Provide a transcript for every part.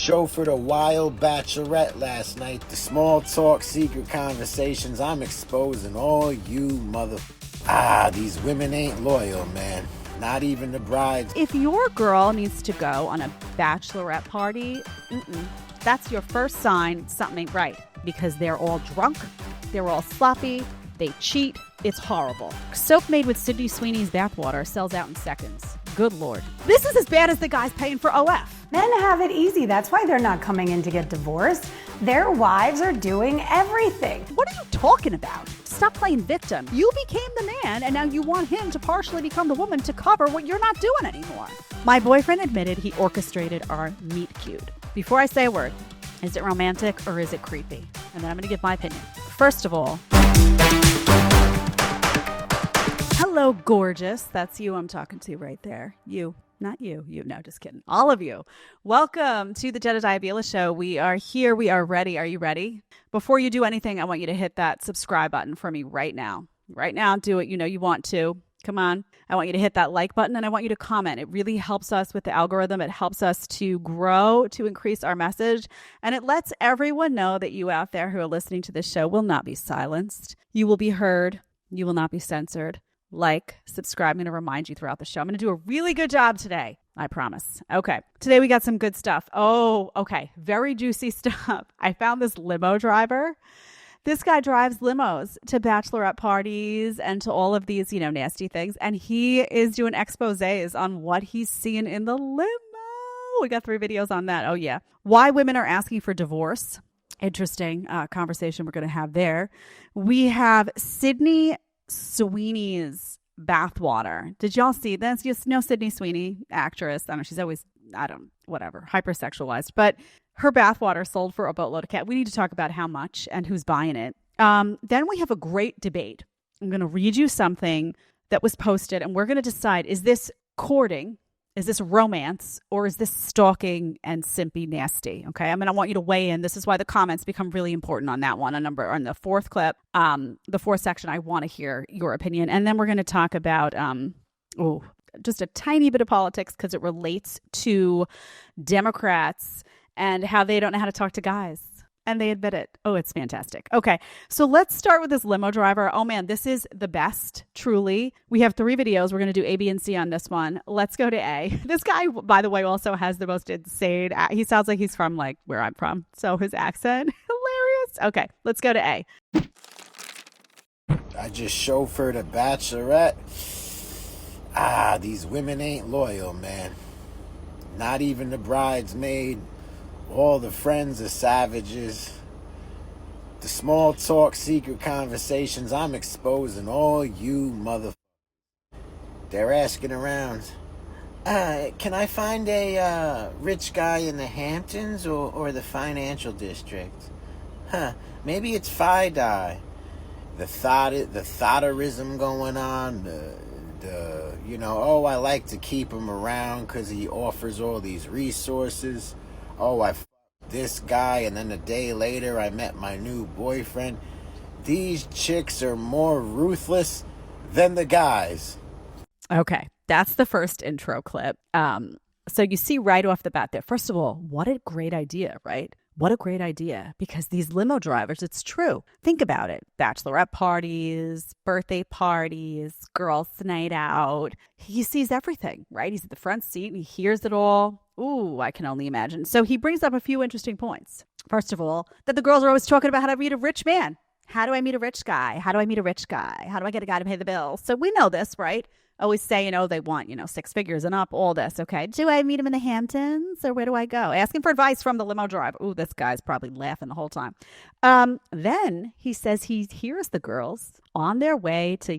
chauffeured a wild bachelorette last night. The small talk, secret conversations. I'm exposing all you these women ain't loyal, man. Not even the brides. If your girl needs to go on a bachelorette party, that's your first sign something ain't right. Because they're all drunk, they're all sloppy, they cheat. It's horrible. Soap made with Sydney Sweeney's bathwater sells out in seconds. Good Lord. This is as bad as the guys paying for OF. Men have it easy. That's why they're not coming in to get divorced. Their wives are doing everything. What are you talking about? Stop playing victim. You became the man, and now you want him to partially become the woman to cover what you're not doing anymore. My boyfriend admitted he orchestrated our meet cute. Before I say a word, is it romantic or is it creepy? And then I'm going to give my opinion. First of all, hello, gorgeous. That's you I'm talking to right there. You, not you. You, no, just kidding. All of you. Welcome to the Jedediah Bila Show. We are here. We are ready. Are you ready? Before you do anything, I want you to hit that subscribe button for me right now. Right now, do it. You know you want to. Come on. I want you to hit that like button and I want you to comment. It really helps us with the algorithm. It helps us to grow, to increase our message. And it lets everyone know that you out there who are listening to this show will not be silenced. You will be heard. You will not be censored. Like, subscribe. I'm going to remind you throughout the show. I'm going to do a really good job today. I promise. Okay. Today we got some good stuff. Oh, okay. Very juicy stuff. I found this limo driver. This guy drives limos to bachelorette parties and to all of these, nasty things. And he is doing exposés on what he's seeing in the limo. We got 3 videos on that. Oh, yeah. Why women are asking for divorce. Interesting conversation we're going to have there. We have Sydney Sweeney's bathwater. Did y'all see this? You know Sydney Sweeney, actress. I don't know. She's always, hypersexualized. But her bathwater sold for a boatload of cash. We need to talk about how much and who's buying it. Then we have a great debate. I'm going to read you something that was posted, and we're going to decide, is this courting, is this romance, or is this stalking and simpy nasty? Okay, I want you to weigh in. This is why the comments become really important on that one. On the 4th clip, the 4th section, I want to hear your opinion. And then we're going to talk about just a tiny bit of politics because it relates to Democrats and how they don't know how to talk to guys. And they admit it. Oh, it's fantastic. Okay, so let's start with this limo driver. Oh, man, this is the best, truly. We have 3 videos. We're going to do A, B, and C on this one. Let's go to A. This guy, by the way, also has the most insane... He sounds like he's from, where I'm from. So his accent, hilarious. Okay, let's go to A. I just chauffeured a bachelorette. These women ain't loyal, man. Not even the bridesmaid. All the friends are savages. The small talk, secret conversations. I'm exposing all you They're asking around. Can I find a rich guy in the Hamptons or the financial district? Maybe it's FIDI. The thotterism going on. I like to keep him around because he offers all these resources. Oh, I f***ed this guy, and then a day later I met my new boyfriend. These chicks are more ruthless than the guys. Okay, that's the first intro clip. So you see right off the bat there, first of all, what a great idea, right? What a great idea, because these limo drivers, it's true. Think about it. Bachelorette parties, birthday parties, girls' night out. He sees everything, right? He's at the front seat and he hears it all. Ooh, I can only imagine. So he brings up a few interesting points. First of all, that the girls are always talking about how to meet a rich man. How do I meet a rich guy? How do I meet a rich guy? How do I get a guy to pay the bills? So we know this, right? Always say, they want, 6 figures and up, all this. Okay. Do I meet him in the Hamptons or where do I go? Asking for advice from the limo driver. Ooh, this guy's probably laughing the whole time. Then he says he hears the girls on their way to,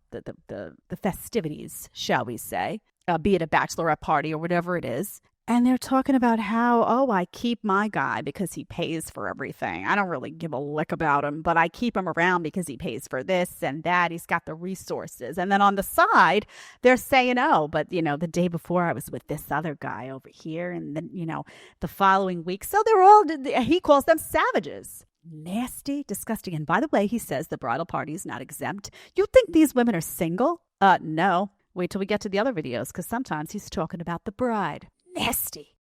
the festivities, shall we say, be it a bachelorette party or whatever it is. And they're talking about how, I keep my guy because he pays for everything. I don't really give a lick about him, but I keep him around because he pays for this and that. He's got the resources. And then on the side, they're saying, but, the day before I was with this other guy over here. And then, the following week. So they're all, he calls them savages. Nasty, disgusting. And by the way, he says the bridal party is not exempt. You think these women are single? No. Wait till we get to the other videos because sometimes he's talking about the bride. Nasty.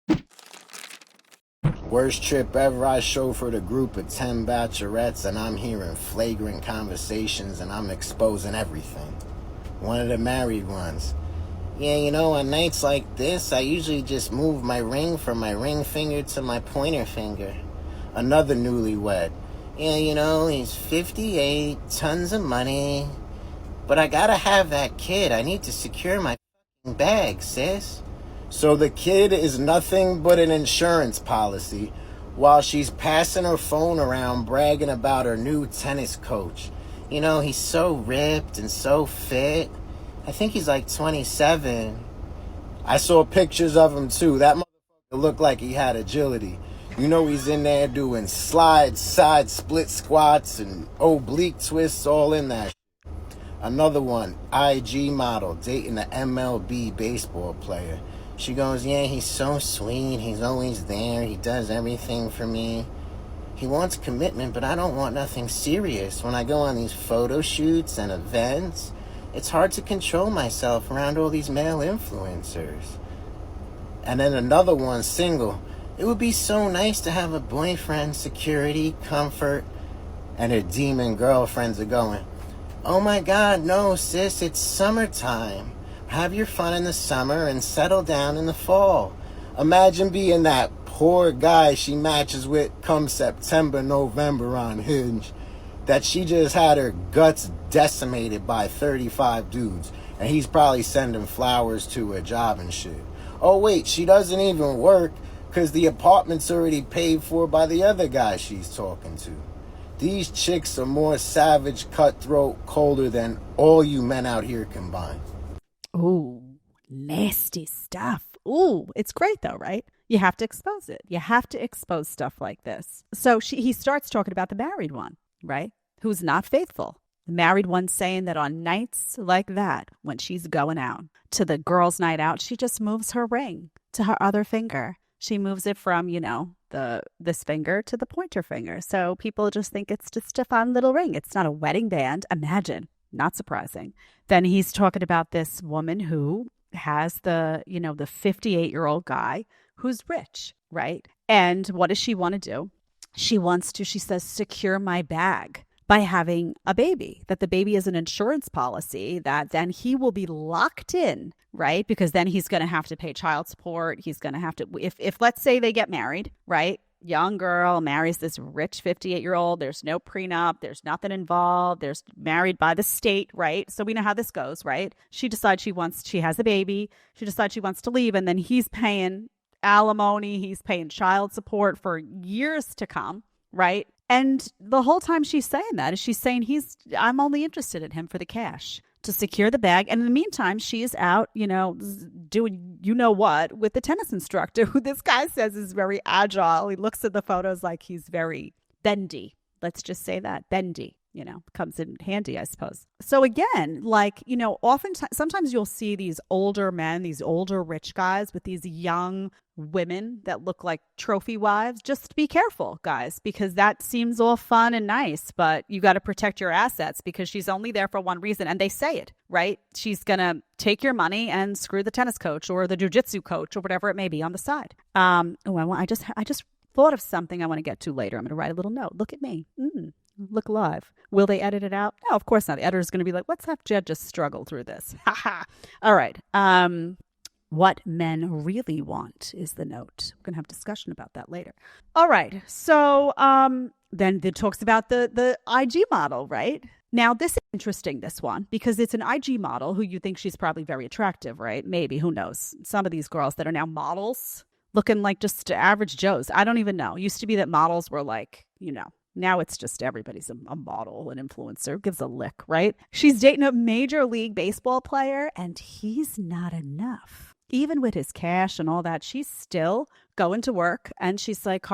Worst trip ever, I chauffeured a group of 10 bachelorettes and I'm hearing flagrant conversations and I'm exposing everything. One of the married ones. Yeah, you know, on nights like this, I usually just move my ring from my ring finger to my pointer finger. Another newlywed. Yeah, you know, he's 58, tons of money. But I gotta have that kid. I need to secure my bag, sis. So the kid is nothing but an insurance policy while she's passing her phone around bragging about her new tennis coach. You know, he's so ripped and so fit. I think he's like 27. I saw pictures of him too. That motherfucker looked like he had agility. You know, he's in there doing slides, side split squats and oblique twists all in that. Another one, IG model, dating an MLB baseball player. She goes, yeah, he's so sweet. He's always there. He does everything for me. He wants commitment, but I don't want nothing serious. When I go on these photo shoots and events, it's hard to control myself around all these male influencers. And then another one, single. It would be so nice to have a boyfriend, security, comfort. And her demon girlfriends are going, oh my God, no, sis, it's summertime. Have your fun in the summer and settle down in the fall. Imagine being that poor guy she matches with come September, November on Hinge. That she just had her guts decimated by 35 dudes. And he's probably sending flowers to her job and shit. Oh wait, she doesn't even work because the apartment's already paid for by the other guy she's talking to. These chicks are more savage, cutthroat, colder than all you men out here combined. Ooh, nasty stuff. Ooh, it's great though, right? You have to expose it. You have to expose stuff like this. So he starts talking about the married one, right? Who's not faithful. The married one saying that on nights like that, when she's going out to the girls' night out, she just moves her ring to her other finger. She moves it from, you know, this finger to the pointer finger. So people just think it's just a fun little ring. It's not a wedding band. Imagine. Not surprising. Then he's talking about this woman who has the 58-year-old guy who's rich, right? And what does she want to do? She says, secure my bag by having a baby, that the baby is an insurance policy, that then he will be locked in, right? Because then he's going to have to pay child support. He's going to have to, if let's say they get married, right? Young girl marries this rich 58-year-old. There's no prenup. There's nothing involved. There's married by the state, right? So we know how this goes, right? She decides she has a baby. She decides she wants to leave. And then he's paying alimony. He's paying child support for years to come, right? And the whole time she's saying that is she's saying I'm only interested in him for the cash to secure the bag. And in the meantime, she is out, doing what with the tennis instructor who this guy says is very agile. He looks at the photos like he's very bendy. Let's just say that, bendy, comes in handy, I suppose. So again, oftentimes, sometimes you'll see these older men, these older rich guys with these young women that look like trophy wives. Just be careful, guys, because that seems all fun and nice, but you got to protect your assets because she's only there for one reason. And they say it, right? She's going to take your money and screw the tennis coach or the jujitsu coach or whatever it may be on the side. I just thought of something I want to get to later. I'm going to write a little note. Look at me. Look live. Will they edit it out? No, of course not. The editor's going to be like, let's have Jed just struggle through this. Ha ha. All right. What men really want is the note. We're going to have discussion about that later. All right. So then it talks about the IG model, right? Now, this is interesting, this one, because it's an IG model who you think she's probably very attractive, right? Maybe. Who knows? Some of these girls that are now models looking like just average Joes. I don't even know. It used to be that models were like, now it's just everybody's a model, an influencer, gives a lick, right? She's dating a Major League Baseball player and he's not enough. Even with his cash and all that, she's still going to work and she's like,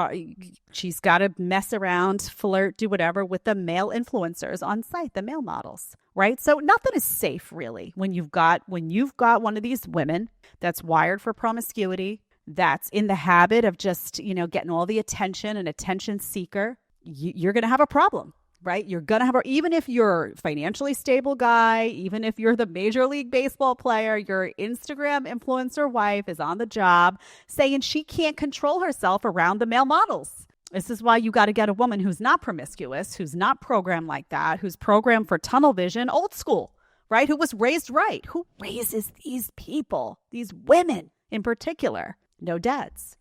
she's got to mess around, flirt, do whatever with the male influencers on site, the male models, right? So nothing is safe really when you've got one of these women that's wired for promiscuity, that's in the habit of just, getting all the attention, an attention seeker. You're going to have a problem, right? You're going to have, even if you're a financially stable guy, even if you're the Major League Baseball player, your Instagram influencer wife is on the job saying she can't control herself around the male models. This is why you got to get a woman who's not promiscuous, who's not programmed like that, who's programmed for tunnel vision, old school, right? Who was raised right. Who raises these people, these women in particular? No dads.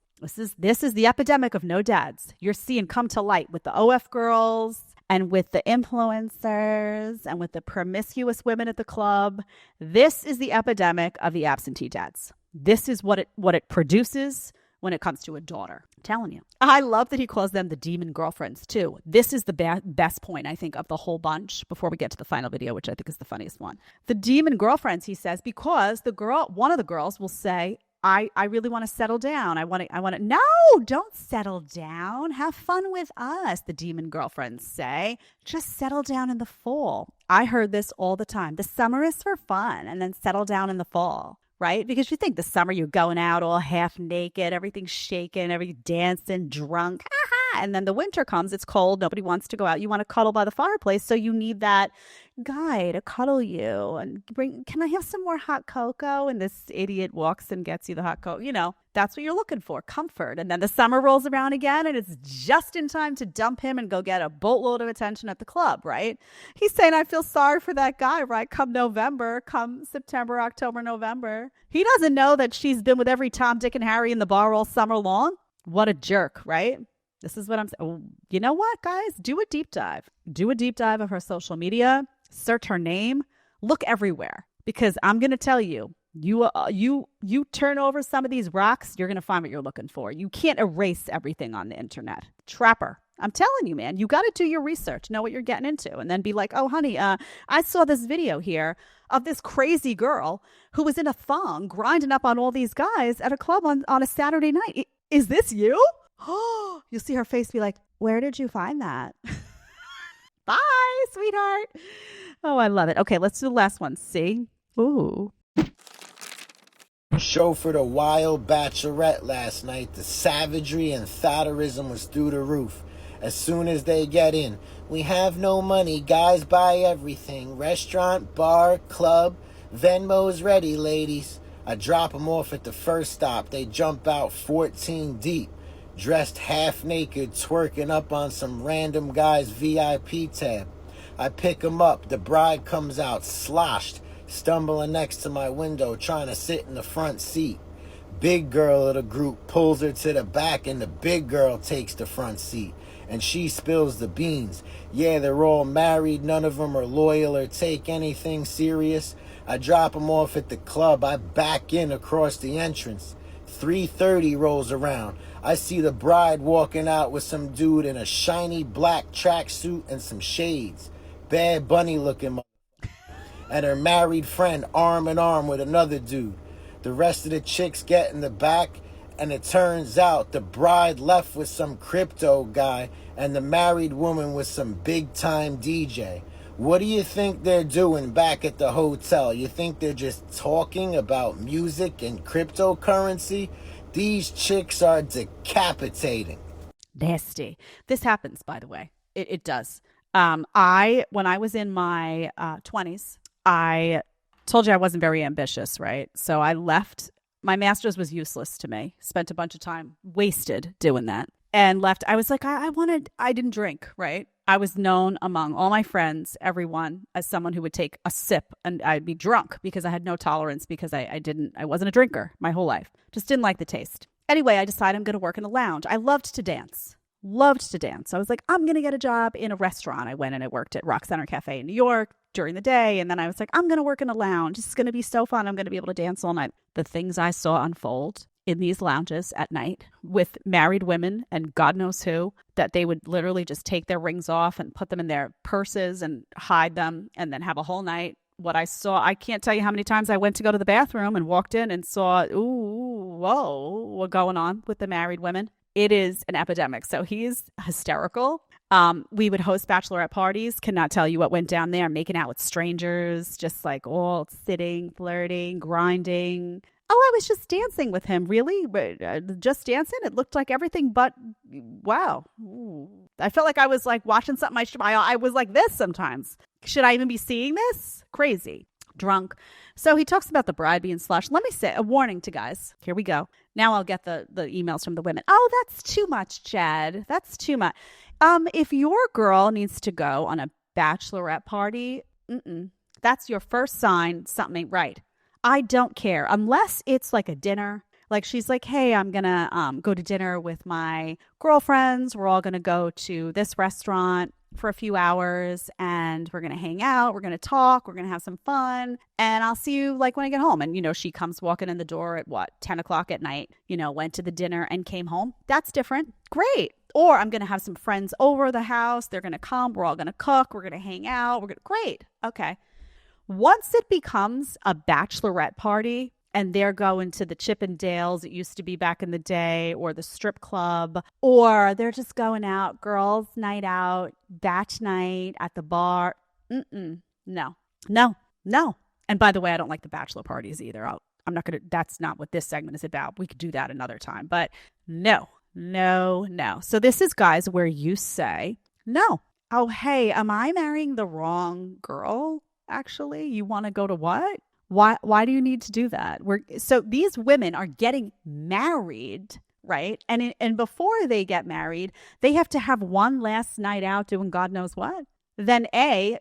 This is the epidemic of no dads. You're seeing come to light with the OF girls and with the influencers and with the promiscuous women at the club. This is the epidemic of the absentee dads. This is what it produces when it comes to a daughter. I'm telling you. I love that he calls them the demon girlfriends too. This is the best point, I think, of the whole bunch before we get to the final video, which I think is the funniest one. The demon girlfriends, he says, because one of the girls will say, I really want to settle down. I want to. No, don't settle down. Have fun with us, the demon girlfriends say. Just settle down in the fall. I heard this all the time. The summer is for fun, and then settle down in the fall, right? Because you think the summer you're going out all half naked, everything's shaking, everything dancing, drunk. And then the winter comes, it's cold, nobody wants to go out. You want to cuddle by the fireplace, so you need that guy to cuddle you and can I have some more hot cocoa? And this idiot walks and gets you the hot cocoa. You know, that's what you're looking for, comfort. And then the summer rolls around again and it's just in time to dump him and go get a boatload of attention at the club, right? He's saying, I feel sorry for that guy, right? Come November, come September, October, November. He doesn't know that she's been with every Tom, Dick, and Harry in the bar all summer long. What a jerk, right? This is what I'm saying. Oh, you know what, guys? Do a deep dive. Do a deep dive of her social media. Search her name. Look everywhere. Because I'm going to tell you, you turn over some of these rocks, you're going to find what you're looking for. You can't erase everything on the internet. Trapper. I'm telling you, man, you got to do your research, know what you're getting into, and then be like, oh, honey, I saw this video here of this crazy girl who was in a thong grinding up on all these guys at a club on a Saturday night. Is this you? Oh, you'll see her face be like, where did you find that? Bye, sweetheart. Oh, I love it. Okay, let's do the last one. See? Ooh. Show for the wild Bachelorette last night. The savagery and thoughterism was through the roof. As soon as they get in, we have no money, guys buy everything. Restaurant, bar, club, Venmo's ready, ladies. I drop them off at the first stop. They jump out 14 deep. Dressed half naked, twerking up on some random guy's VIP tab. I pick him up. The bride comes out sloshed, stumbling next to my window, trying to sit in the front seat. Big girl of the group pulls her to the back, and the big girl takes the front seat. And she spills the beans. Yeah, they're all married. None of them are loyal or take anything serious. I drop them off at the club. I back in across the entrance. 3:30 rolls around. I see the bride walking out with some dude in a shiny black tracksuit and some shades. Bad Bunny looking. And her married friend arm in arm with another dude. The rest of the chicks get in the back, and it turns out the bride left with some crypto guy and the married woman with some big time DJ. What do you think they're doing back at the hotel? You think they're just talking about music and cryptocurrency? These chicks are decapitating. Nasty. This happens, by the way. It does. When I was in my 20s, I told you I wasn't very ambitious, right? So I left. My master's was useless to me. Spent a bunch of time wasted doing that and left. I was like, I didn't drink, right? I was known among all my friends, everyone, as someone who would take a sip and I'd be drunk because I had no tolerance because I wasn't a drinker my whole life. Just didn't like the taste. Anyway, I decided I'm going to work in a lounge. I loved to dance. I was like, I'm going to get a job in a restaurant. I went and I worked at Rock Center Cafe in New York during the day. And then I was like, I'm going to work in a lounge. It's going to be so fun. I'm going to be able to dance all night. The things I saw unfold in these lounges at night with married women and God knows who, that they would literally just take their rings off and put them in their purses and hide them and then have a whole night. What I saw, I can't tell you how many times I went to go to the bathroom and walked in and saw, ooh, whoa, what's going on with the married women. It is an epidemic. So he's hysterical. We would host bachelorette parties. Cannot tell you what went down there. Making out with strangers, just like all sitting, flirting, grinding. Oh, I was just dancing with him. Really? Just dancing? It looked like everything but wow. Ooh. I felt like I was like watching something I was like this sometimes. Should I even be seeing this? Crazy. Drunk. So he talks about the bride being slushed. Let me say a warning to guys. Here we go. Now I'll get the emails from the women. Oh, that's too much, Jed. That's too much. If your girl needs to go on a bachelorette party, that's your first sign something ain't right. I don't care unless it's like a dinner. Like she's like, hey, I'm going to go to dinner with my girlfriends. We're all going to go to this restaurant for a few hours and we're going to hang out. We're going to talk. We're going to have some fun. And I'll see you like when I get home. And, she comes walking in the door at 10 o'clock at night, went to the dinner and came home. That's different. Great. Or I'm going to have some friends over the house. They're going to come. We're all going to cook. We're going to hang out. Great. Okay. Once it becomes a bachelorette party, and they're going to the Chippendales, it used to be back in the day, or the strip club, or they're just going out, girls' night out, batch night at the bar. No. And by the way, I don't like the bachelor parties either. That's not what this segment is about. We could do that another time, but no. So this is, guys, where you say, no. Oh, hey, am I marrying the wrong girl? Actually, you want to go to what? Why do you need to do that? So these women are getting married, right? And before they get married, they have to have one last night out doing God knows what. Then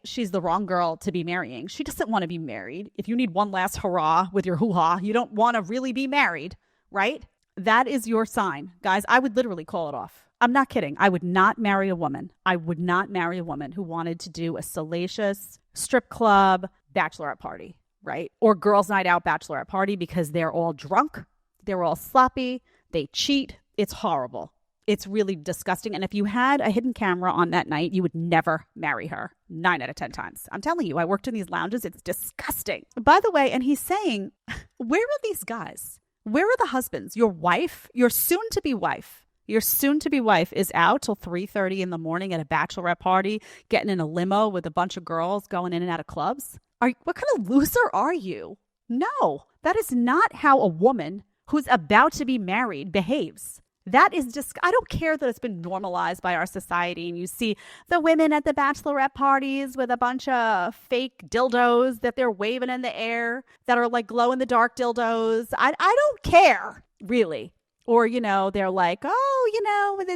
she's the wrong girl to be marrying. She doesn't want to be married. If you need one last hurrah with your hoo-ha, you don't want to really be married, right? That is your sign. Guys, I would literally call it off. I'm not kidding. I would not marry a woman. I would not marry a woman who wanted to do a salacious strip club bachelorette party. Right? Or girls' night out bachelorette party because they're all drunk. They're all sloppy. They cheat. It's horrible. It's really disgusting. And if you had a hidden camera on that night, you would never marry her 9 out of 10 times. I'm telling you, I worked in these lounges. It's disgusting. By the way, and he's saying, where are these guys? Where are the husbands? Your wife, your soon-to-be wife. Your soon-to-be wife is out till 3:30 in the morning at a bachelorette party, getting in a limo with a bunch of girls going in and out of clubs. What kind of loser are you? No, that is not how a woman who's about to be married behaves. That is just, I don't care that it's been normalized by our society and you see the women at the bachelorette parties with a bunch of fake dildos that they're waving in the air that are like glow in the dark dildos. I don't care, really. Or, they're like, oh, look,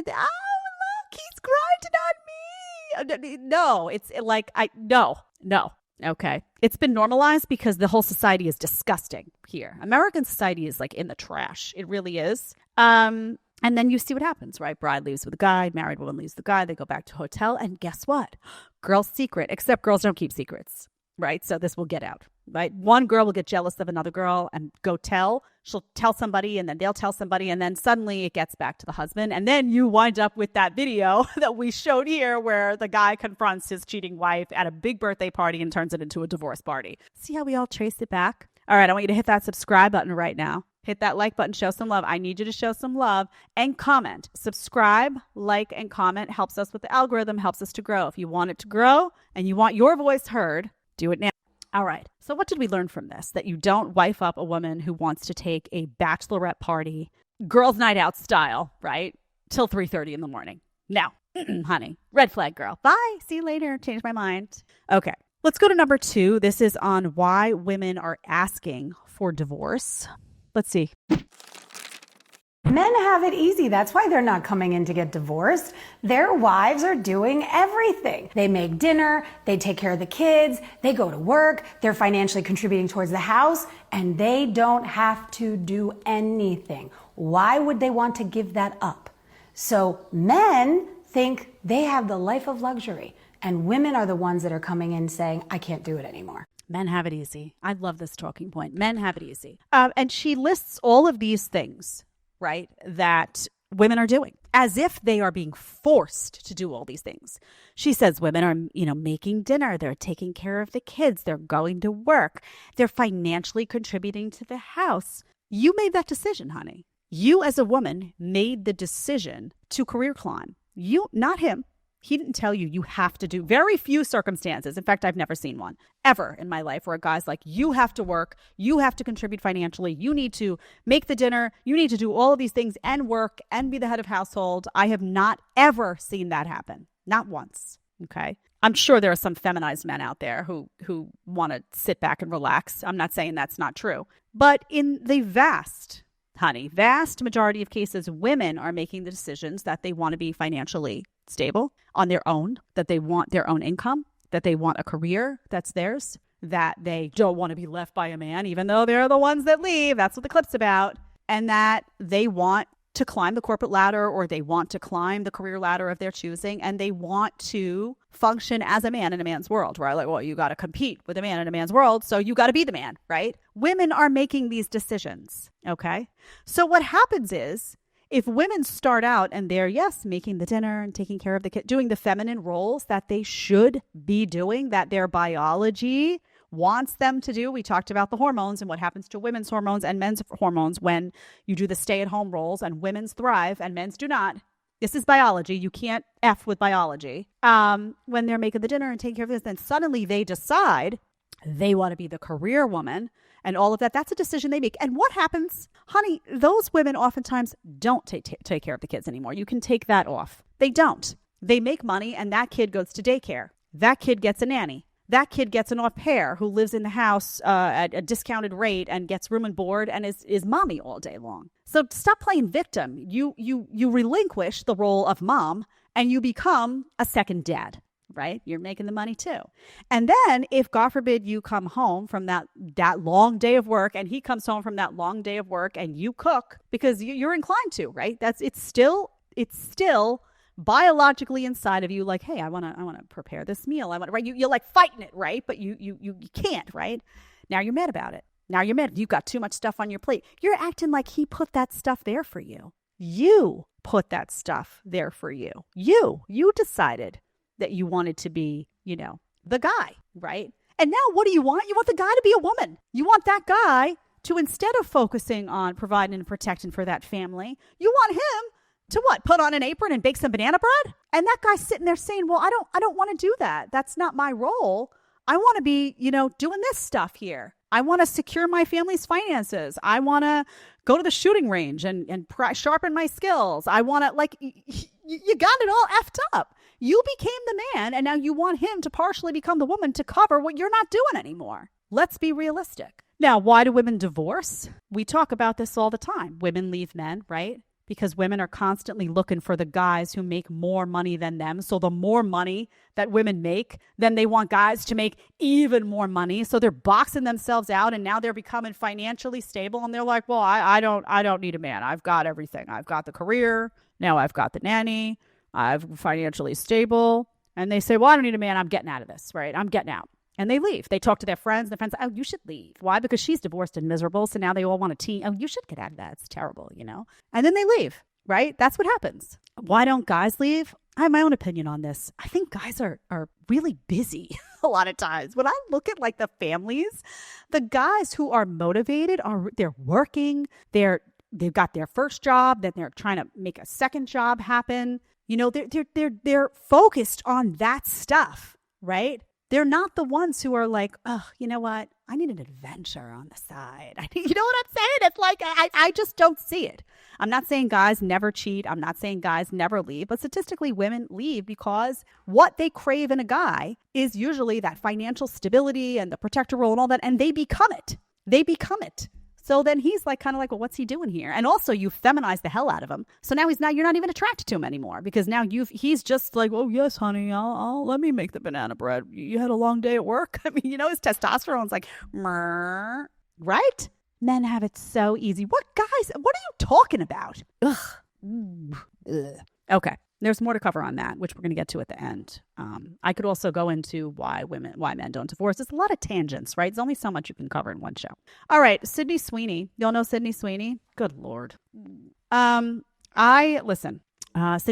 he's grinding on me. No, it's like, no. Okay. It's been normalized because the whole society is disgusting here. American society is like in the trash. It really is. And then you see what happens, right? Bride leaves with a guy, married woman leaves the guy. They go back to hotel. And guess what? Girl's secret, except girls don't keep secrets, right? So this will get out, right? One girl will get jealous of another girl and go tell. She'll tell somebody and then they'll tell somebody. And then suddenly it gets back to the husband. And then you wind up with that video that we showed here where the guy confronts his cheating wife at a big birthday party and turns it into a divorce party. See how we all trace it back? All right, I want you to hit that subscribe button right now. Hit that like button, show some love. I need you to show some love and comment. Subscribe, like, and comment helps us with the algorithm, helps us to grow. If you want it to grow and you want your voice heard, do it now. All right. So what did we learn from this? That you don't wife up a woman who wants to take a bachelorette party, girls' night out style, right? Till 3:30 in the morning. Now, honey, red flag girl. Bye. See you later. Change my mind. Okay. Let's go to number 2. This is on why women are asking for divorce. Let's see. Men have it easy. That's why they're not coming in to get divorced. Their wives are doing everything. They make dinner, they take care of the kids, they go to work, they're financially contributing towards the house, and they don't have to do anything. Why would they want to give that up? So men think they have the life of luxury, and women are the ones that are coming in saying, I can't do it anymore. Men have it easy. I love this talking point. Men have it easy. And she lists all of these things, right, that women are doing as if they are being forced to do all these things. She says women are, making dinner. They're taking care of the kids. They're going to work. They're financially contributing to the house. You made that decision, honey. You as a woman made the decision to career climb. You, not him. He didn't tell you you have to do very few circumstances. In fact, I've never seen one ever in my life where a guy's like, you have to work, you have to contribute financially, you need to make the dinner, you need to do all of these things and work and be the head of household. I have not ever seen that happen. Not once. Okay. I'm sure there are some feminized men out there who want to sit back and relax. I'm not saying that's not true. But in the vast majority of cases, women are making the decisions that they want to be financially stable on their own, that they want their own income, that they want a career that's theirs, that they don't want to be left by a man, even though they're the ones that leave. That's what the clip's about. And that they want to climb the corporate ladder, or they want to climb the career ladder of their choosing, and they want to function as a man in a man's world, right? Like, well, you got to compete with a man in a man's world, so you got to be the man, right? Women are making these decisions, okay? So what happens is, if women start out and they're, yes, making the dinner and taking care of the kid, doing the feminine roles that they should be doing, that their biology wants them to do. We talked about the hormones and what happens to women's hormones and men's hormones when you do the stay-at-home roles, and women's thrive and men's do not. This is biology. You can't F with biology. When they're making the dinner and taking care of this, then suddenly they decide they want to be the career woman and all of that. That's a decision they make. And what happens? Honey, those women oftentimes don't take care of the kids anymore. You can take that off. They don't. They make money, and that kid goes to daycare. That kid gets a nanny. That kid gets an au pair who lives in the house at a discounted rate and gets room and board and is mommy all day long. So stop playing victim. You relinquish the role of mom and you become a second dad, right? You're making the money too. And then if, God forbid, you come home from that long day of work, and he comes home from that long day of work, and you cook because you're inclined to, right? It's still biologically inside of you, like, hey, I want to prepare this meal. Right? You're like fighting it, right? But you can't, right? Now you're mad about it. Now you're mad. You've got too much stuff on your plate. You're acting like he put that stuff there for you. You put that stuff there for you. You decided that you wanted to be, the guy, right? And now what do you want? You want the guy to be a woman. You want that guy to, instead of focusing on providing and protecting for that family, you want him to what? Put on an apron and bake some banana bread? And that guy's sitting there saying, well, I don't want to do that. That's not my role. I want to be, doing this stuff here. I want to secure my family's finances. I want to go to the shooting range and sharpen my skills. I want to, you got it all effed up. You became the man, and now you want him to partially become the woman to cover what you're not doing anymore. Let's be realistic. Now, why do women divorce? We talk about this all the time. Women leave men, right? Because women are constantly looking for the guys who make more money than them. So the more money that women make, then they want guys to make even more money. So they're boxing themselves out, and now they're becoming financially stable. And they're like, well, I don't need a man. I've got everything. I've got the career. Now I've got the nanny. I'm financially stable. And they say, well, I don't need a man. I'm getting out of this, right? I'm getting out. And they leave. They talk to their friends. Their friends say, oh, you should leave. Why? Because she's divorced and miserable. So now they all want a team. Oh, you should get out of that. It's terrible, And then they leave, right? That's what happens. Why don't guys leave? I have my own opinion on this. I think guys are really busy a lot of times. When I look at the families, the guys who are motivated they're working. They've got their first job. Then they're trying to make a second job happen. They're focused on that stuff, right? They're not the ones who are like, oh, you know what? I need an adventure on the side. You know what I'm saying? It's like, I just don't see it. I'm not saying guys never cheat. I'm not saying guys never leave. But statistically, women leave because what they crave in a guy is usually that financial stability and the protector role and all that. And they become it. So then he's kind of like, well, what's he doing here? And also you feminize the hell out of him. So now you're not even attracted to him anymore, because now he's just like, oh yes, honey, I'll let me make the banana bread. You had a long day at work. I mean, his testosterone's like, meh, right? Men have it so easy. What are you talking about? Ugh. Okay. There's more to cover on that, which we're going to get to at the end. I could also go into why men don't divorce. There's a lot of tangents, right? There's only so much you can cover in one show. All right, Sydney Sweeney. Y'all know Sydney Sweeney? Good Lord. Sydney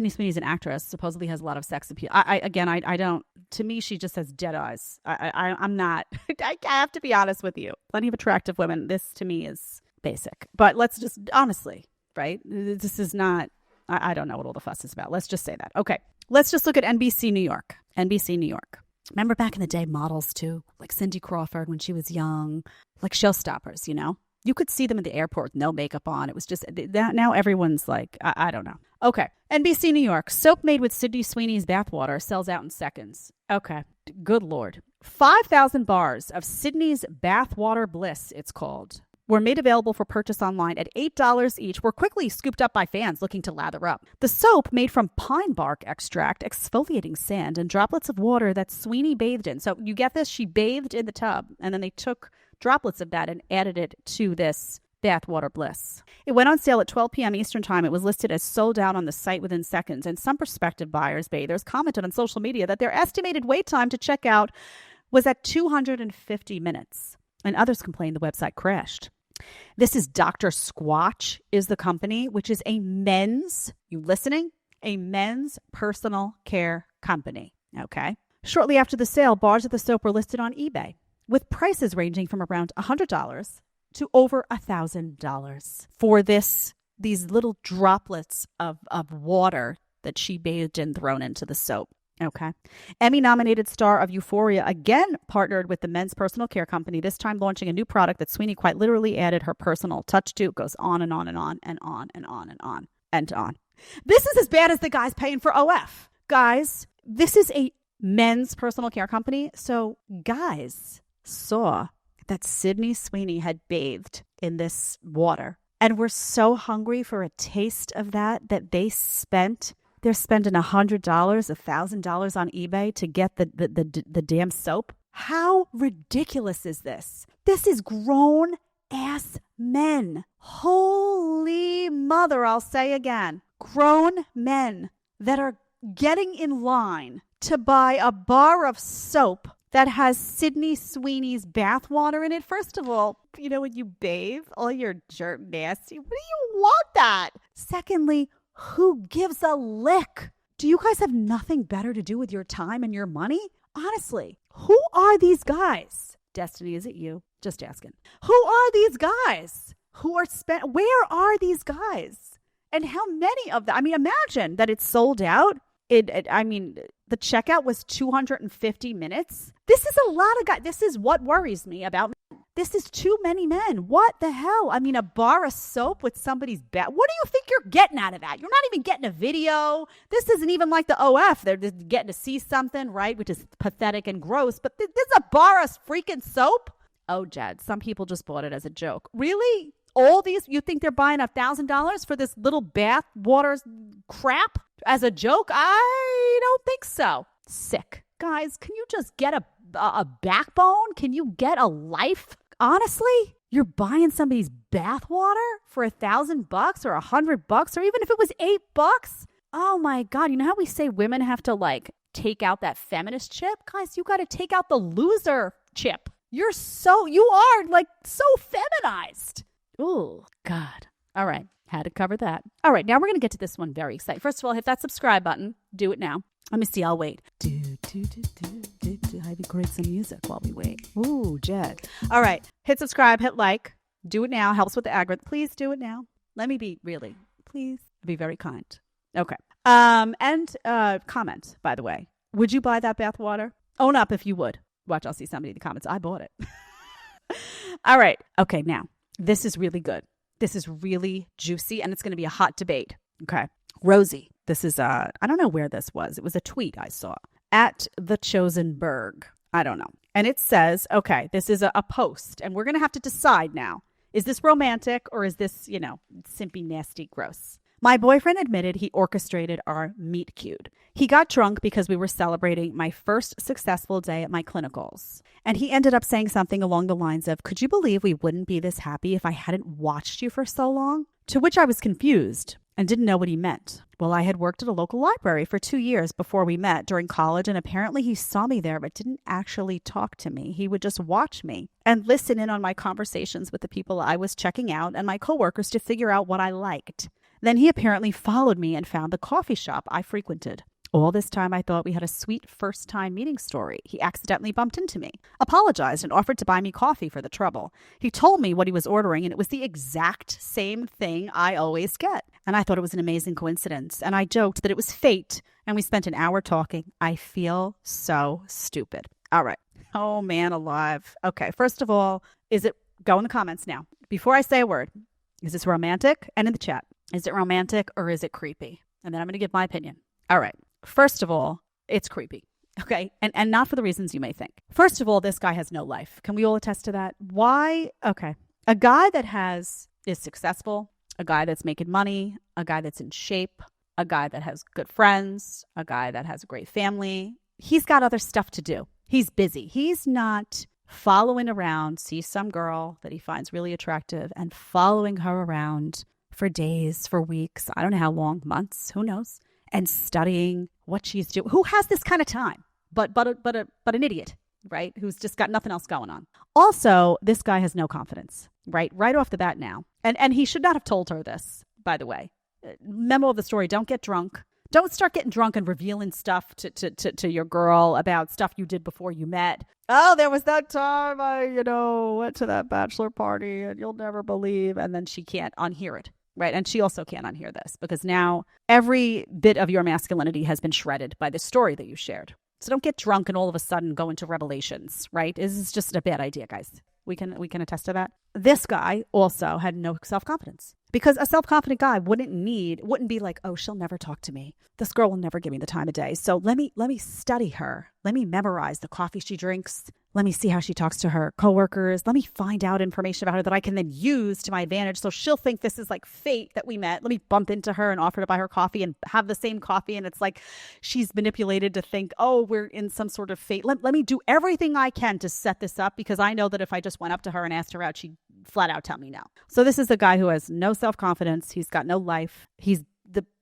Sweeney's an actress. Supposedly has a lot of sex appeal. I don't. To me, she just has dead eyes. I'm not. I have to be honest with you. Plenty of attractive women. This to me is basic. But let's just honestly, right? This is not. I don't know what all the fuss is about. Let's just say that. Okay. Let's just look at NBC New York. NBC New York. Remember back in the day, models too, like Cindy Crawford when she was young, like showstoppers, you know? You could see them in the airport, no makeup on. It was just, now everyone's like, I don't know. Okay. NBC New York. Soap made with Sydney Sweeney's bathwater sells out in seconds. Okay. Good Lord. 5,000 bars of Sydney's bathwater bliss, it's called, were made available for purchase online at $8 each, were quickly scooped up by fans looking to lather up. The soap, made from pine bark extract, exfoliating sand, and droplets of water that Sweeney bathed in. So you get this? She bathed in the tub, and then they took droplets of that and added it to this bathwater bliss. It went on sale at 12 p.m. Eastern Time. It was listed as sold out on the site within seconds, and some prospective buyers, bathers, commented on social media that their estimated wait time to check out was at 250 minutes, and others complained the website crashed. This is Dr. Squatch is the company, which is a men's, you listening? A men's personal care company, okay? Shortly after the sale, bars of the soap were listed on eBay, with prices ranging from around $100 to over $1,000 for these little droplets of water that she bathed in thrown into the soap. Okay. Emmy-nominated star of Euphoria again partnered with the men's personal care company, this time launching a new product that Sweeney quite literally added her personal touch to. It goes on and on and on and on and on and on and on. This is as bad as the guys paying for OF. Guys, this is a men's personal care company. So guys saw that Sydney Sweeney had bathed in this water and were so hungry for a taste of that they're spending $100, $1,000 on eBay to get the damn soap. How ridiculous is this? This is grown ass men. Holy mother, I'll say again. Grown men that are getting in line to buy a bar of soap that has Sydney Sweeney's bathwater in it. First of all, you know, when you bathe, all your dirt nasty. What do you want that? Secondly, who gives a lick? Do you guys have nothing better to do with your time and your money? Honestly, who are these guys? Destiny, is it you? Just asking. Who are these guys who are where are these guys? And how many of them? I mean, imagine that it's sold out. The checkout was 250 minutes. This is a lot of guys. This is what worries me about men. This is too many men. What the hell? I mean, a bar of soap with somebody's bath. What do you think you're getting out of that? You're not even getting a video. This isn't even like the OF. They're just getting to see something, right? Which is pathetic and gross. But this is a bar of freaking soap? Oh, Jed, some people just bought it as a joke. Really? All these, you think they're buying $1,000 for this little bath water crap as a joke? I don't think so. Sick. Guys, can you just get a backbone? Can you get a life? Honestly, you're buying somebody's bath water for $1,000 or $100 or even if it was $8? Oh my God. You know how we say women have to like take out that feminist chip? Guys, you got to take out the loser chip. You are like so feminized. Oh, God. All right. Had to cover that. All right. Now we're going to get to this one very exciting. First of all, hit that subscribe button. Do it now. Let me see. I'll wait. I create some music while we wait. Ooh, Jed. All right. Hit subscribe. Hit like. Do it now. Helps with the algorithm. Please do it now. Let me be really. Please be very kind. Okay. And comment, by the way. Would you buy that bath water? Own up if you would. Watch. I'll see somebody in the comments. I bought it. All right. Okay. Now. This is really good. This is really juicy, and it's going to be a hot debate. Okay. Rosie, this is, I don't know where this was. It was a tweet I saw at The Chosen Berg. I don't know. And it says, okay, this is a post, and we're going to have to decide now. Is this romantic or is this, simpy, nasty, gross? My boyfriend admitted he orchestrated our meet cute. He got drunk because we were celebrating my first successful day at my clinicals. And he ended up saying something along the lines of, could you believe we wouldn't be this happy if I hadn't watched you for so long? To which I was confused and didn't know what he meant. Well, I had worked at a local library for 2 years before we met during college, and apparently he saw me there but didn't actually talk to me. He would just watch me and listen in on my conversations with the people I was checking out and my coworkers to figure out what I liked. Then he apparently followed me and found the coffee shop I frequented. All this time, I thought we had a sweet first-time meeting story. He accidentally bumped into me, apologized, and offered to buy me coffee for the trouble. He told me what he was ordering, and it was the exact same thing I always get. And I thought it was an amazing coincidence. And I joked that it was fate, and we spent an hour talking. I feel so stupid. All right. Oh, man alive. Okay, first of all, go in the comments now. Before I say a word, is this romantic? And in the chat, is it romantic or is it creepy? And then I'm going to give my opinion. All right. First of all, it's creepy. Okay. And not for the reasons you may think. First of all, this guy has no life. Can we all attest to that? Why? Okay. A guy that is successful, a guy that's making money, a guy that's in shape, a guy that has good friends, a guy that has a great family. He's got other stuff to do. He's busy. He's not following around, sees some girl that he finds really attractive and following her around for days, for weeks, I don't know how long, months, who knows, and studying what she's doing. Who has this kind of time? But an idiot, right? Who's just got nothing else going on. Also, this guy has no confidence, right? Right off the bat now. And he should not have told her this, by the way. Memo of the story, don't get drunk. Don't start getting drunk and revealing stuff to your girl about stuff you did before you met. Oh, there was that time I, went to that bachelor party and you'll never believe. And then she can't unhear it, right? And she also can't unhear this because now every bit of your masculinity has been shredded by the story that you shared. So don't get drunk and all of a sudden go into revelations, right? This is just a bad idea, guys. We can attest to that. This guy also had no self-confidence. Because a self-confident guy wouldn't be like, oh, she'll never talk to me. This girl will never give me the time of day. So let me study her. Let me memorize the coffee she drinks. Let me see how she talks to her coworkers. Let me find out information about her that I can then use to my advantage. So she'll think this is like fate that we met. Let me bump into her and offer to buy her coffee and have the same coffee. And it's like she's manipulated to think, oh, we're in some sort of fate. Let me do everything I can to set this up because I know that if I just went up to her and asked her out, she'd flat out tell me no. So this is a guy who has no self-confidence. He's got no life. He's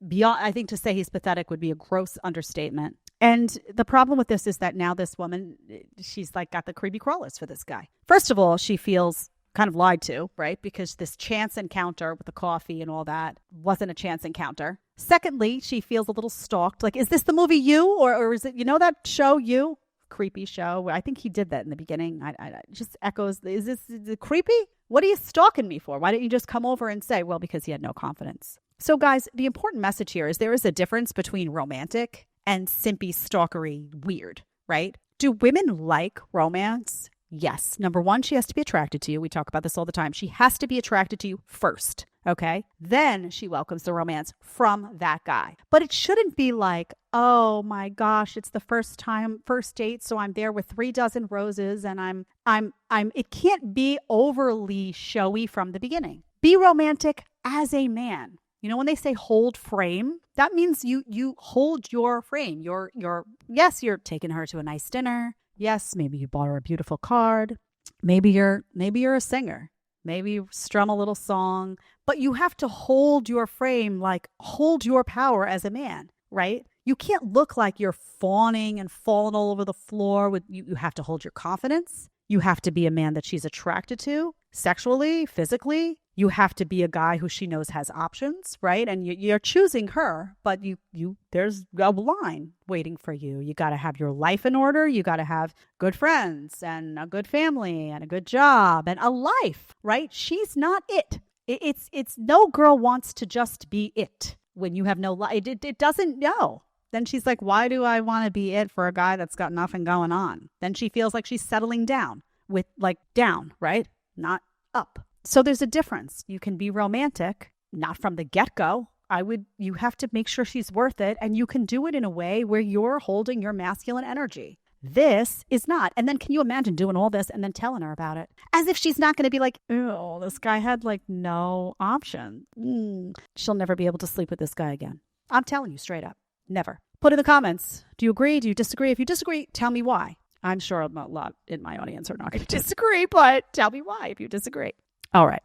beyond, I think to say he's pathetic would be a gross understatement. And the problem with this is that now this woman, she's like got the creepy crawlers for this guy. First of all, she feels kind of lied to, right? Because this chance encounter with the coffee and all that wasn't a chance encounter. Secondly, she feels a little stalked. Like, is this the movie You? Or is it, that show You? Creepy show. I think he did that in the beginning. I just echoes, is this creepy? What are you stalking me for? Why didn't you just come over and say, well, because he had no confidence. So guys, the important message here is there is a difference between romantic and simpy stalkery weird, right? Do women like romance? Yes. Number one, she has to be attracted to you. We talk about this all the time. She has to be attracted to you first. Okay. Then she welcomes the romance from that guy. But it shouldn't be like, oh my gosh, it's the first date. So I'm there with 3 dozen roses and it can't be overly showy from the beginning. Be romantic as a man. When they say hold frame, that means you hold your frame. Yes, you're taking her to a nice dinner. Yes, maybe you bought her a beautiful card. Maybe you're a singer. Maybe you strum a little song, but you have to hold your frame, like hold your power as a man, right? You can't look like you're fawning and falling all over the floor. You have to hold your confidence. You have to be a man that she's attracted to sexually, physically. You have to be a guy who she knows has options, right? And you're choosing her, but there's a line waiting for you. You got to have your life in order. You got to have good friends and a good family and a good job and a life, right? She's not it. It's no girl wants to just be it when you have no life. It doesn't know. Then she's like, why do I want to be it for a guy that's got nothing going on? Then she feels like she's settling down with like down, right? Not up. So there's a difference. You can be romantic, not from the get-go. You have to make sure she's worth it. And you can do it in a way where you're holding your masculine energy. This is not. And then can you imagine doing all this and then telling her about it? As if she's not going to be like, oh, this guy had like no option. She'll never be able to sleep with this guy again. I'm telling you straight up. Never. Put in the comments. Do you agree? Do you disagree? If you disagree, tell me why. I'm sure a lot in my audience are not going to disagree, but tell me why if you disagree. All right.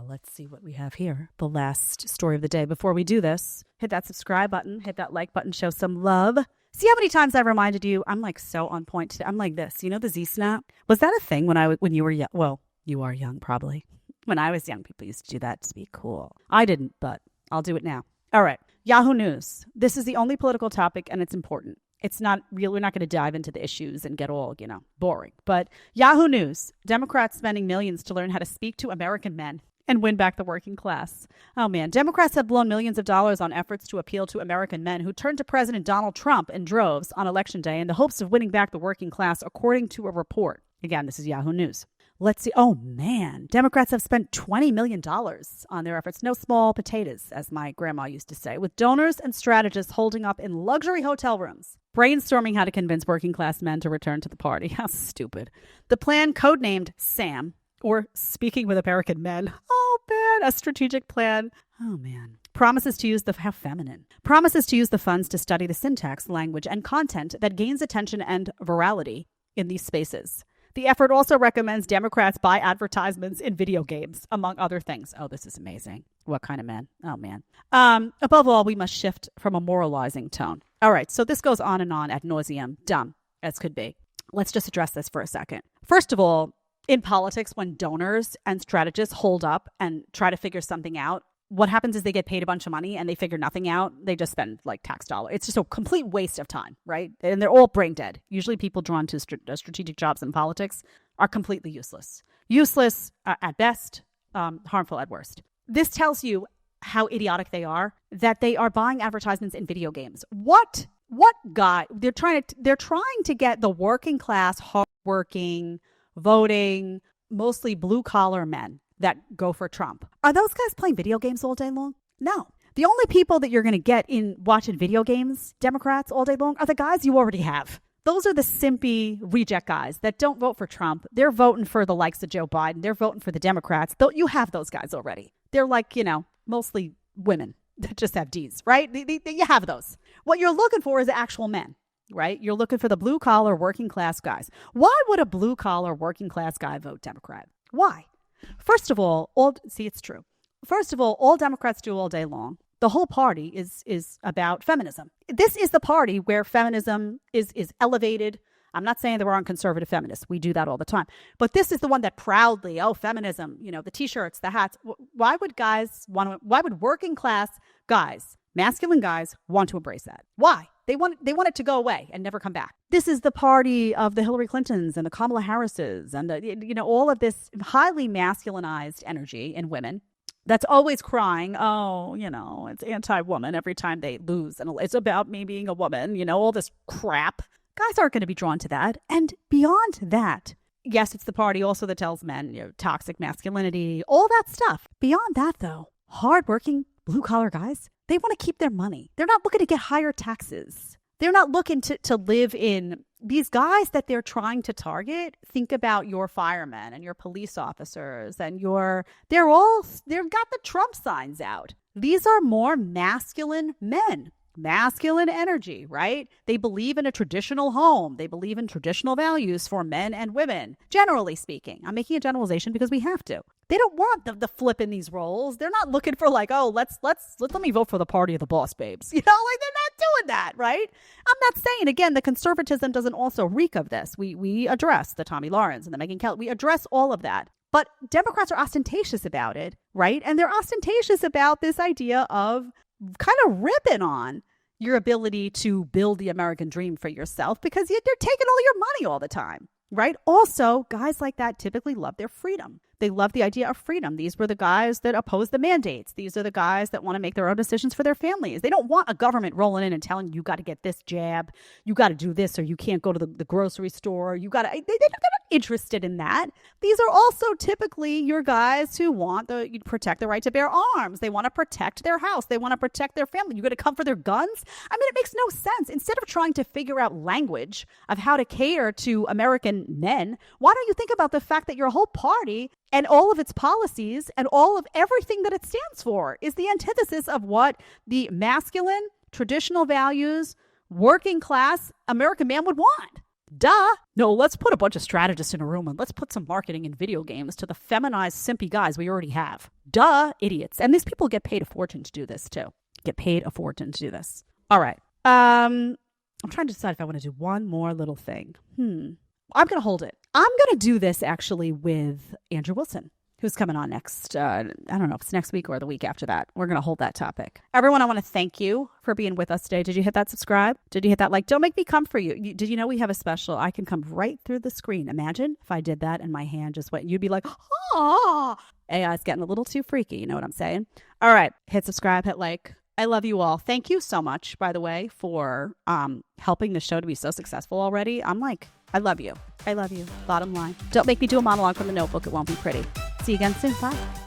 Let's see what we have here. The last story of the day. Before we do this, hit that subscribe button, hit that like button, show some love. See how many times I've reminded you? I'm like so on point today. I'm like this. The Z snap? Was that a thing when you were young? Well, you are young probably. When I was young, people used to do that to be cool. I didn't, but I'll do it now. All right. Yahoo News. This is the only political topic, and it's important. It's not real. We're not going to dive into the issues and get all, boring. But Yahoo News, Democrats spending millions to learn how to speak to American men and win back the working class. Oh, man. Democrats have blown millions of dollars on efforts to appeal to American men who turned to President Donald Trump in droves on Election Day in the hopes of winning back the working class, according to a report. Again, this is Yahoo News. Let's see. Oh, man. Democrats have spent $20 million on their efforts. No small potatoes, as my grandma used to say, with donors and strategists holding up in luxury hotel rooms, brainstorming how to convince working class men to return to the party. How stupid. The plan, codenamed SAM, or Speaking with American Men. Oh, man. A strategic plan. Oh, man. Promises to use how feminine. Promises to use the funds to study the syntax, language, and content that gains attention and virality in these spaces. The effort also recommends Democrats buy advertisements in video games, among other things. Oh, this is amazing. What kind of men? Oh, man. Above all, we must shift from a moralizing tone. All right, so this goes on and on ad nauseum, dumb as could be. Let's just address this for a second. First of all, in politics, when donors and strategists hold up and try to figure something out, what happens is they get paid a bunch of money and they figure nothing out. They just spend like tax dollars. It's just a complete waste of time, right? And they're all brain dead. Usually people drawn to strategic jobs in politics are completely useless. Useless at best, harmful at worst. This tells you how idiotic they are, that they are buying advertisements in video games. What guy? They're trying to get the working class, hardworking, voting, mostly blue collar men that go for Trump. Are those guys playing video games all day long? No. The only people that you're going to get in watching video games, Democrats, all day long, are the guys you already have. Those are the simpy reject guys that don't vote for Trump. They're voting for the likes of Joe Biden. They're voting for the Democrats. You have those guys already. They're like, mostly women that just have D's, right? You have those. What you're looking for is actual men, right? You're looking for the blue collar working class guys. Why would a blue collar working class guy vote Democrat? Why? First of all, it's true. First of all Democrats do all day long, the whole party is about feminism. This is the party where feminism is elevated. I'm not saying there aren't conservative feminists. We do that all the time. But this is the one that proudly, feminism, the T-shirts, the hats. Why would working class guys, masculine guys, want to embrace that? Why? They want it to go away and never come back. This is the party of the Hillary Clintons and the Kamala Harrises and all of this highly masculinized energy in women that's always crying, it's anti-woman every time they lose. And it's about me being a woman, all this crap. Guys aren't going to be drawn to that. And beyond that, yes, it's the party also that tells men, toxic masculinity, all that stuff. Beyond that, though, hardworking blue-collar guys, they want to keep their money. They're not looking to get higher taxes. They're not looking to live in these guys that they're trying to target. Think about your firemen and your police officers and they've got the Trump signs out. These are more masculine men. Masculine energy, right? They believe in a traditional home. They believe in traditional values for men and women, generally speaking. I'm making a generalization because we have to. They don't want the flip in these roles. They're not looking for let me vote for the party of the boss babes. They're not doing that, right? I'm not saying, again, the conservatism doesn't also reek of this. We address the Tomi Lahrens and the Megyn Kelly. We address all of that. But Democrats are ostentatious about it, right? And they're ostentatious about this idea of kind of ripping on your ability to build the American dream for yourself because they're taking all your money all the time, right? Also, guys like that typically love their freedom. They love the idea of freedom. These were the guys that oppose the mandates. These are the guys that want to make their own decisions for their families. They don't want a government rolling in and telling you got to get this jab, you got to do this, or you can't go to the grocery store. They're not interested in that. These are also typically your guys who want to protect the right to bear arms. They want to protect their house. They want to protect their family. You got to come for their guns? I mean, it makes no sense. Instead of trying to figure out language of how to cater to American men, why don't you think about the fact that your whole party and all of its policies and all of everything that it stands for is the antithesis of what the masculine, traditional values, working class American man would want. Duh. No, let's put a bunch of strategists in a room and let's put some marketing in video games to the feminized, simpy guys we already have. Duh, idiots. And these people get paid a fortune to do this too. Get paid a fortune to do this. All right. I'm trying to decide if I want to do one more little thing. I'm going to hold it. I'm going to do this actually with Andrew Wilson. who's coming on next. I don't know if it's next week or the week after that. We're going to hold that topic. Everyone, I want to thank you for being with us today. Did you hit that subscribe? Did you hit that like? Don't make me come for you. Did you know we have a special? I can come right through the screen. Imagine if I did that and my hand just went. You'd be like, oh, AI's getting a little too freaky. You know what I'm saying? All right. Hit subscribe, hit like. I love you all. Thank you so much, by the way, for helping the show to be so successful already. I love you. I love you. Bottom line. Don't make me do a monologue from the Notebook. It won't be pretty. See you again soon. Bye.